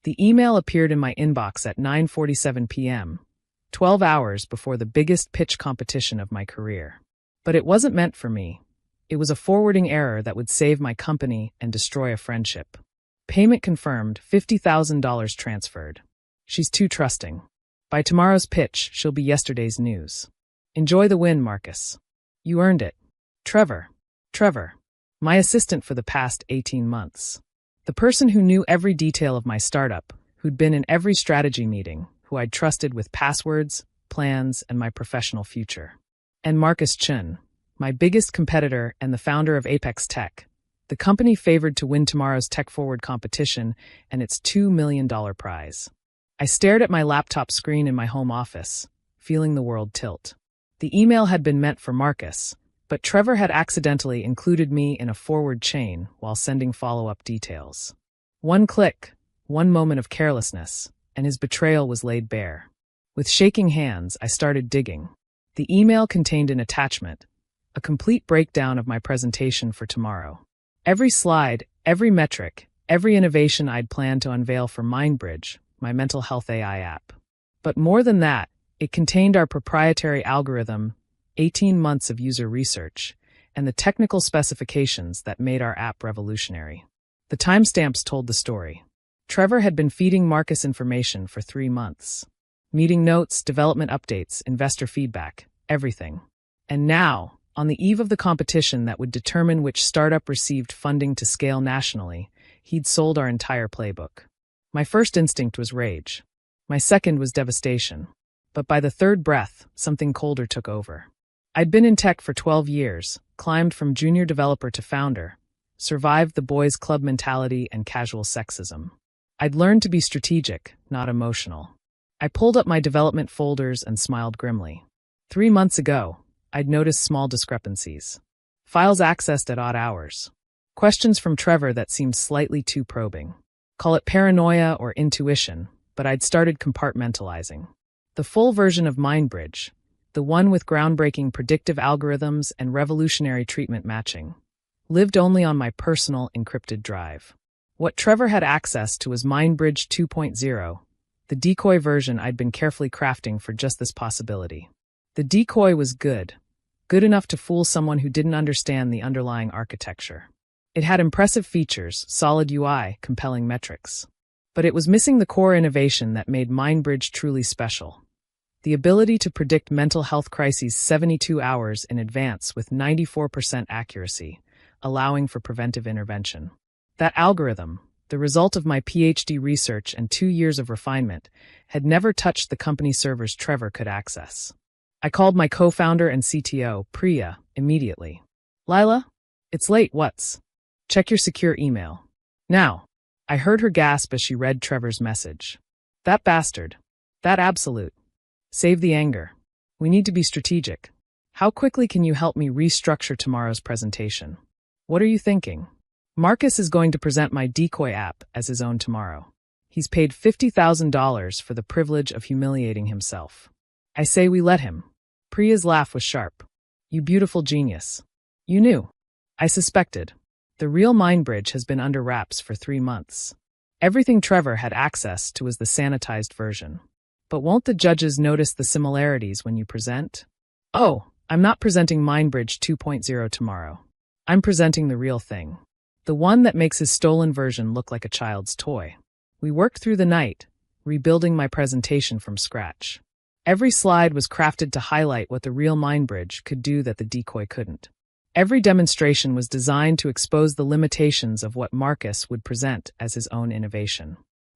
The email appeared in my inbox at 9:47 p.m., 12 hours before the biggest pitch competition of my career. But it wasn't meant for me. It was a forwarding error that would save my company and destroy a friendship. Payment confirmed, $50,000 transferred. She's too trusting. By tomorrow's pitch, she'll be yesterday's news. Enjoy the win, Marcus. You earned it. Trevor. My assistant for the past 18 months. The person who knew every detail of my startup, who'd been in every strategy meeting, who I'd trusted with passwords, plans, and my professional future. And Marcus Chun, my biggest competitor and the founder of Apex Tech, the company favored to win tomorrow's Tech Forward competition and its $2 million prize. I stared at my laptop screen in my home office, feeling the world tilt. The email had been meant for Marcus, but Trevor had accidentally included me in a forward chain while sending follow-up details. One click, one moment of carelessness, and his betrayal was laid bare. With shaking hands, I started digging. The email contained an attachment, a complete breakdown of my presentation for tomorrow. Every slide, every metric, every innovation I'd planned to unveil for MindBridge, my mental health AI app. But more than that, it contained our proprietary algorithm, 18 months of user research, and the technical specifications that made our app revolutionary. The timestamps told the story. Trevor had been feeding Marcus information for 3 months. Meeting notes, development updates, investor feedback, everything. And now, on the eve of the competition that would determine which startup received funding to scale nationally, he'd sold our entire playbook. My first instinct was rage. My second was devastation. But by the third breath, something colder took over. I'd been in tech for 12 years, climbed from junior developer to founder, survived the boys' club mentality and casual sexism. I'd learned to be strategic, not emotional. I pulled up my development folders and smiled grimly. 3 months ago, I'd noticed small discrepancies. Files accessed at odd hours. Questions from Trevor that seemed slightly too probing. Call it paranoia or intuition, but I'd started compartmentalizing. The full version of MindBridge, the one with groundbreaking predictive algorithms and revolutionary treatment matching, lived only on my personal encrypted drive. What Trevor had access to was MindBridge 2.0, the decoy version I'd been carefully crafting for just this possibility. The decoy was good enough to fool someone who didn't understand the underlying architecture. It had impressive features, solid UI, compelling metrics. But it was missing the core innovation that made MindBridge truly special. The ability to predict mental health crises 72 hours in advance with 94% accuracy, allowing for preventive intervention. That algorithm, the result of my PhD research and 2 years of refinement, had never touched the company servers Trevor could access. I called my co-founder and CTO, Priya, immediately. Lila? It's late, what's? Check your secure email. Now. I heard her gasp as she read Trevor's message. That bastard. That absolute. Save the anger. We need to be strategic. How quickly can you help me restructure tomorrow's presentation? What are you thinking? Marcus is going to present my decoy app as his own tomorrow. He's paid $50,000 for the privilege of humiliating himself. I say we let him. Priya's laugh was sharp. You beautiful genius. You knew. I suspected. The real MindBridge has been under wraps for 3 months. Everything Trevor had access to was the sanitized version. But won't the judges notice the similarities when you present? Oh, I'm not presenting MindBridge 2.0 tomorrow. I'm presenting the real thing. The one that makes his stolen version look like a child's toy. We worked through the night, rebuilding my presentation from scratch. Every slide was crafted to highlight what the real MindBridge could do that the decoy couldn't. Every demonstration was designed to expose the limitations of what Marcus would present as his own innovation.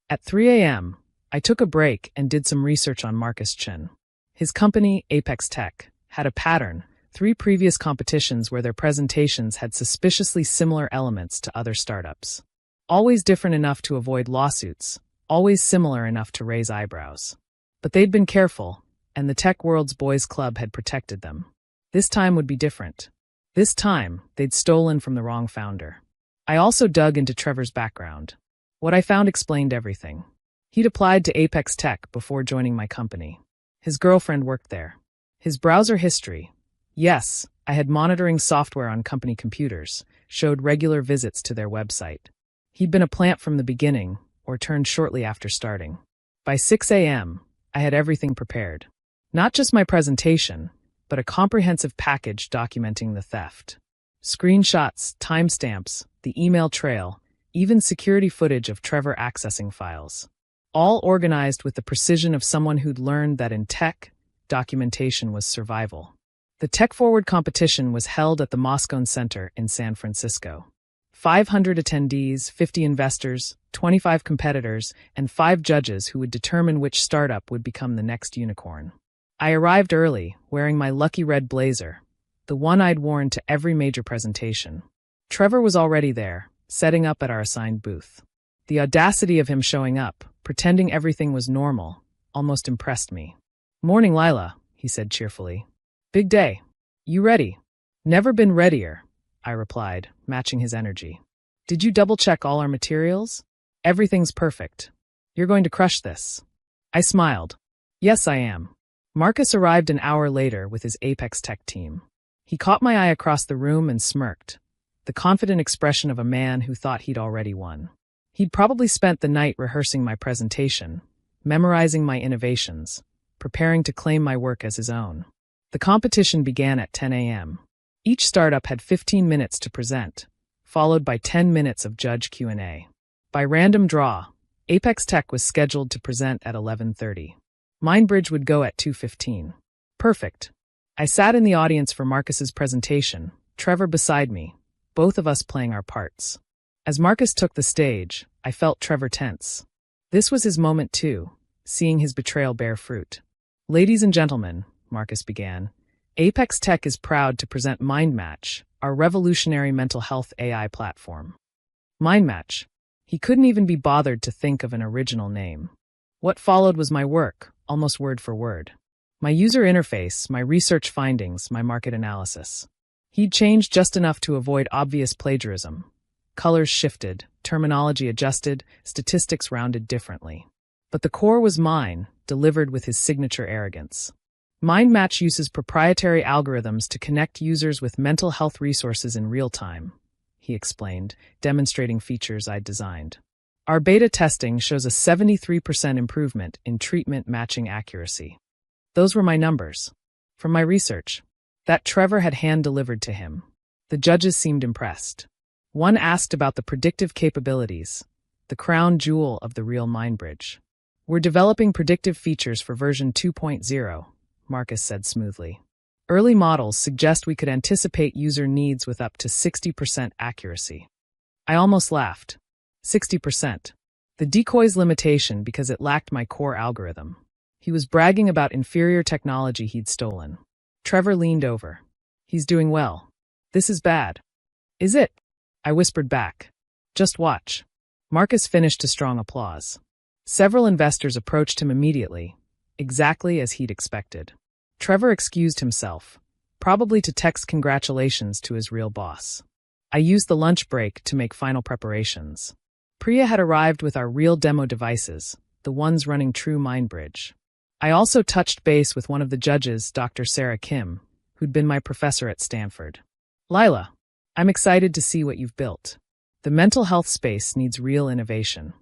At 3 a.m., I took a break and did some research on Marcus Chun. His company, Apex Tech, had a pattern, 3 previous competitions where their presentations had suspiciously similar elements to other startups. Always different enough to avoid lawsuits, always similar enough to raise eyebrows. But they'd been careful, and the tech world's boys' club had protected them. This time would be different. This time, they'd stolen from the wrong founder. I also dug into Trevor's background. What I found explained everything. He'd applied to Apex Tech before joining my company. His girlfriend worked there. His browser history. Yes, I had monitoring software on company computers, showed regular visits to their website. He'd been a plant from the beginning, or turned shortly after starting. By 6 a.m., I had everything prepared. Not just my presentation, but a comprehensive package documenting the theft. Screenshots, timestamps, the email trail, even security footage of Trevor accessing files. All organized with the precision of someone who'd learned that in tech, documentation was survival. The tech-forward competition was held at the Moscone Center in San Francisco. 500 attendees, 50 investors, 25 competitors, and 5 judges who would determine which startup would become the next unicorn. I arrived early, wearing my lucky red blazer, the one I'd worn to every major presentation. Trevor was already there, setting up at our assigned booth. The audacity of him showing up, pretending everything was normal, almost impressed me. "Morning, Lila," he said cheerfully. "Big day. You ready?" "Never been readier," I replied, matching his energy. "Did you double-check all our materials?" "Everything's perfect. You're going to crush this." I smiled. "Yes, I am." Marcus arrived an hour later with his Apex Tech team. He caught my eye across the room and smirked, the confident expression of a man who thought he'd already won. He'd probably spent the night rehearsing my presentation, memorizing my innovations, preparing to claim my work as his own. The competition began at 10 a.m. Each startup had 15 minutes to present, followed by 10 minutes of judge Q&A. By random draw, Apex Tech was scheduled to present at 11:30. Mindbridge would go at 2:15. Perfect. I sat in the audience for Marcus's presentation, Trevor beside me, both of us playing our parts. As Marcus took the stage, I felt Trevor tense. This was his moment too, seeing his betrayal bear fruit. "Ladies and gentlemen," Marcus began, "Apex Tech is proud to present MindMatch, our revolutionary mental health AI platform." MindMatch. He couldn't even be bothered to think of an original name. What followed was my work, almost word for word. My user interface, my research findings, my market analysis. He'd changed just enough to avoid obvious plagiarism. Colors shifted, terminology adjusted, statistics rounded differently. But the core was mine, delivered with his signature arrogance. MindMatch uses proprietary algorithms to connect users with mental health resources in real time, he explained, demonstrating features I'd designed. Our beta testing shows a 73% improvement in treatment matching accuracy. Those were my numbers. From my research. That Trevor had hand-delivered to him. The judges seemed impressed. One asked about the predictive capabilities, the crown jewel of the real Mindbridge. "We're developing predictive features for version 2.0, Marcus said smoothly. "Early models suggest we could anticipate user needs with up to 60% accuracy." I almost laughed. 60%. The decoy's limitation because it lacked my core algorithm. He was bragging about inferior technology he'd stolen. Trevor leaned over. "He's doing well. This is bad." "Is it?" I whispered back. "Just watch." Marcus finished to strong applause. Several investors approached him immediately, exactly as he'd expected. Trevor excused himself, probably to text congratulations to his real boss. I used the lunch break to make final preparations. Priya had arrived with our real demo devices, the ones running true Mindbridge. I also touched base with one of the judges, Dr. Sarah Kim, who'd been my professor at Stanford. "Lila, I'm excited to see what you've built. The mental health space needs real innovation.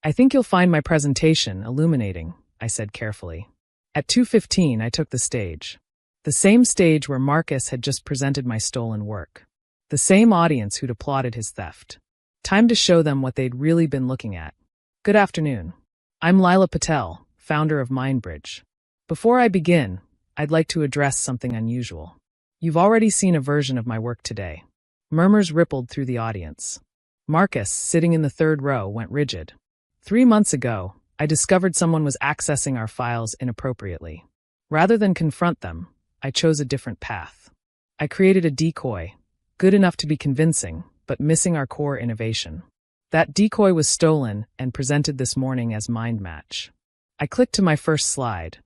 I think you'll find my presentation illuminating," I said carefully. At 2:15, I took the stage. The same stage where Marcus had just presented my stolen work. The same audience who'd applauded his theft. Time to show them what they'd really been looking at. "Good afternoon. I'm Lila Patel, founder of Mindbridge. Before I begin, I'd like to address something unusual. You've already seen a version of my work today." Murmurs rippled through the audience. Marcus, sitting in the third row, went rigid. 3 months ago, I discovered someone was accessing our files inappropriately. Rather than confront them, I chose a different path. I created a decoy, good enough to be convincing, but missing our core innovation. That decoy was stolen and presented this morning as MindMatch. I clicked to my first slide,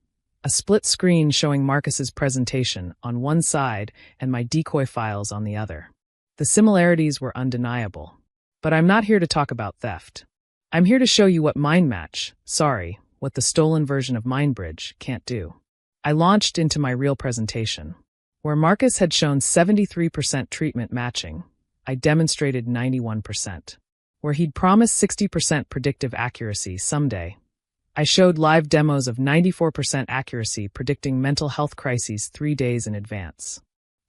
a split screen showing Marcus's presentation on one side and my decoy files on the other. The similarities were undeniable. But I'm not here to talk about theft. I'm here to show you what what the stolen version of Mindbridge can't do. I launched into my real presentation. Where Marcus had shown 73% treatment matching, I demonstrated 91%. where he'd promised 60% predictive accuracy someday. I showed live demos of 94% accuracy predicting mental health crises 3 days in advance.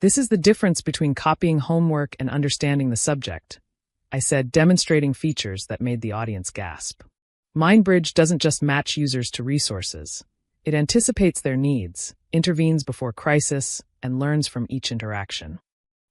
This is the difference between copying homework and understanding the subject, I said, demonstrating features that made the audience gasp. MindBridge doesn't just match users to resources. It anticipates their needs, intervenes before crisis, and learns from each interaction.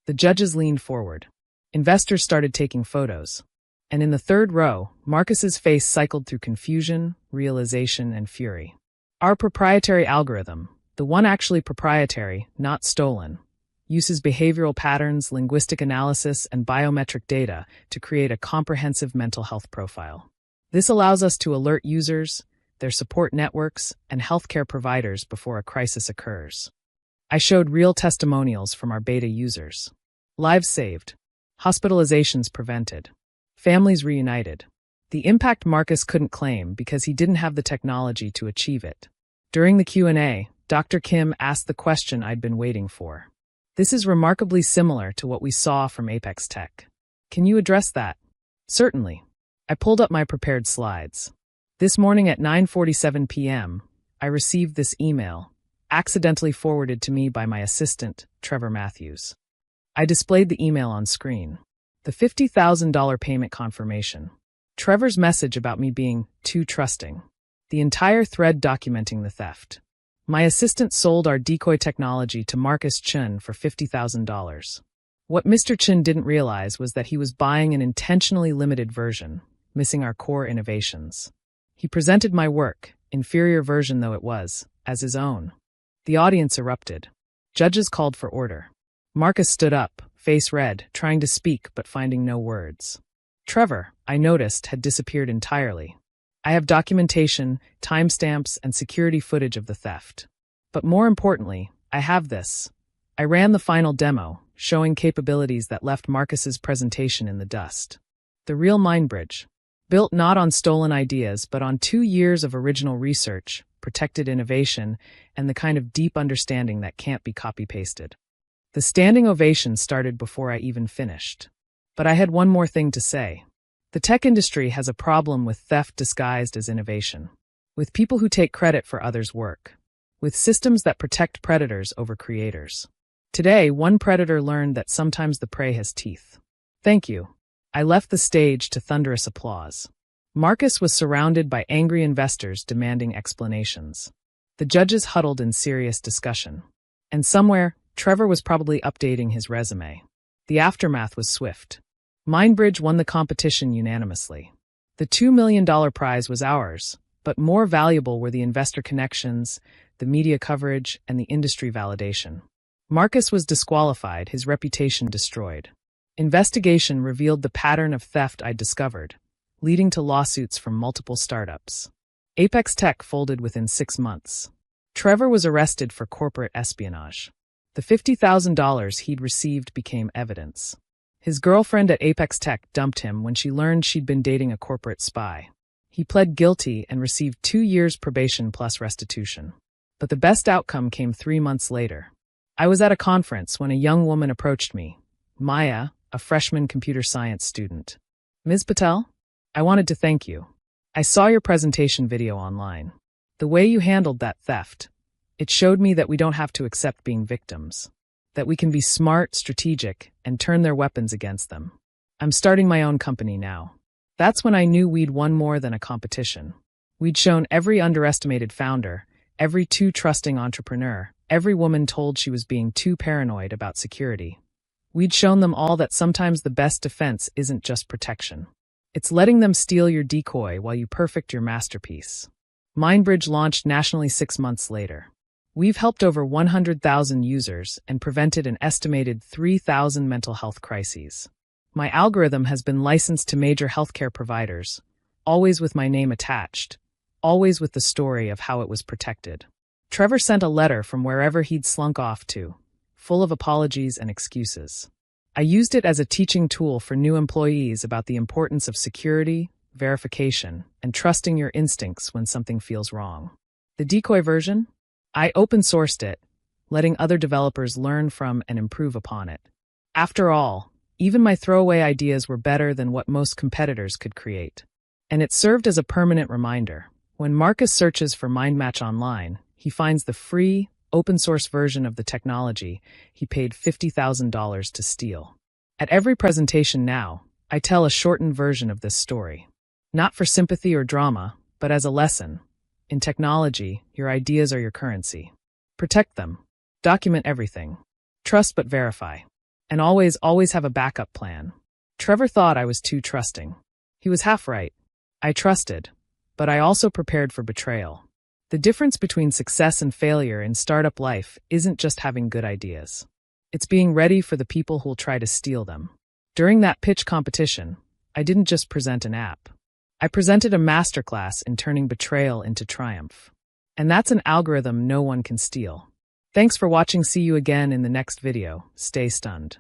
The judges leaned forward. Investors started taking photos. And in the third row, Marcus's face cycled through confusion, realization, and fury. Our proprietary algorithm, the one actually proprietary, not stolen, uses behavioral patterns, linguistic analysis, and biometric data to create a comprehensive mental health profile. This allows us to alert users, their support networks, and healthcare providers before a crisis occurs. I showed real testimonials from our beta users. Lives saved. Hospitalizations prevented. Families reunited. The impact Marcus couldn't claim because he didn't have the technology to achieve it. During the Q&A, Dr. Kim asked the question I'd been waiting for. This is remarkably similar to what we saw from Apex Tech. Can you address that? Certainly. I pulled up my prepared slides. This morning at 9:47 p.m., I received this email, accidentally forwarded to me by my assistant, Trevor Matthews. I displayed the email on screen. The $50,000 payment confirmation. Trevor's message about me being too trusting. The entire thread documenting the theft. My assistant sold our decoy technology to Marcus Chun for $50,000. What Mr. Chun didn't realize was that he was buying an intentionally limited version, missing our core innovations. He presented my work, inferior version though it was, as his own. The audience erupted. Judges called for order. Marcus stood up, face red, trying to speak but finding no words. Trevor, I noticed, had disappeared entirely. I have documentation, timestamps, and security footage of the theft. But more importantly, I have this. I ran the final demo, showing capabilities that left Marcus's presentation in the dust. The real MindBridge. Built not on stolen ideas, but on 2 years of original research, protected innovation, and the kind of deep understanding that can't be copy-pasted. The standing ovation started before I even finished. But I had one more thing to say. The tech industry has a problem with theft disguised as innovation. With people who take credit for others' work. With systems that protect predators over creators. Today, one predator learned that sometimes the prey has teeth. Thank you. I left the stage to thunderous applause. Marcus was surrounded by angry investors demanding explanations. The judges huddled in serious discussion. And somewhere, Trevor was probably updating his resume. The aftermath was swift. MindBridge won the competition unanimously. The $2 million prize was ours, but more valuable were the investor connections, the media coverage, and the industry validation. Marcus was disqualified, his reputation destroyed. Investigation revealed the pattern of theft I'd discovered, leading to lawsuits from multiple startups. Apex Tech folded within 6 months. Trevor was arrested for corporate espionage. The $50,000 he'd received became evidence. His girlfriend at Apex Tech dumped him when she learned she'd been dating a corporate spy. He pled guilty and received 2 years probation plus restitution. But the best outcome came 3 months later. I was at a conference when a young woman approached me, Maya, a freshman computer science student. Ms. Patel, I wanted to thank you. I saw your presentation video online. The way you handled that theft, it showed me that we don't have to accept being victims. That we can be smart, strategic, and turn their weapons against them. I'm starting my own company now. That's when I knew we'd won more than a competition. We'd shown every underestimated founder, every too trusting entrepreneur, every woman told she was being too paranoid about security. We'd shown them all that sometimes the best defense isn't just protection. It's letting them steal your decoy while you perfect your masterpiece. MindBridge launched nationally 6 months later. We've helped over 100,000 users and prevented an estimated 3,000 mental health crises. My algorithm has been licensed to major healthcare providers, always with my name attached, always with the story of how it was protected. Trevor sent a letter from wherever he'd slunk off to, full of apologies and excuses. I used it as a teaching tool for new employees about the importance of security, verification, and trusting your instincts when something feels wrong. The decoy version? I open-sourced it, letting other developers learn from and improve upon it. After all, Even my throwaway ideas were better than what most competitors could create. And it served as a permanent reminder. When Marcus searches for MindMatch online, he finds the free, open-source version of the technology he paid $50,000 to steal. At every presentation now, I tell a shortened version of this story. Not for sympathy or drama, but as a lesson. In technology, your ideas are your currency. Protect them. Document everything. Trust but verify. And always have a backup plan. Trevor thought I was too trusting. He was half right. I trusted, but I also prepared for betrayal. The difference between success and failure in startup life isn't just having good ideas. It's being ready for the people who'll try to steal them. During that pitch competition, I didn't just present an app. I presented a masterclass in turning betrayal into triumph. And that's an algorithm no one can steal. Thanks for watching. See you again in the next video. Stay stunned.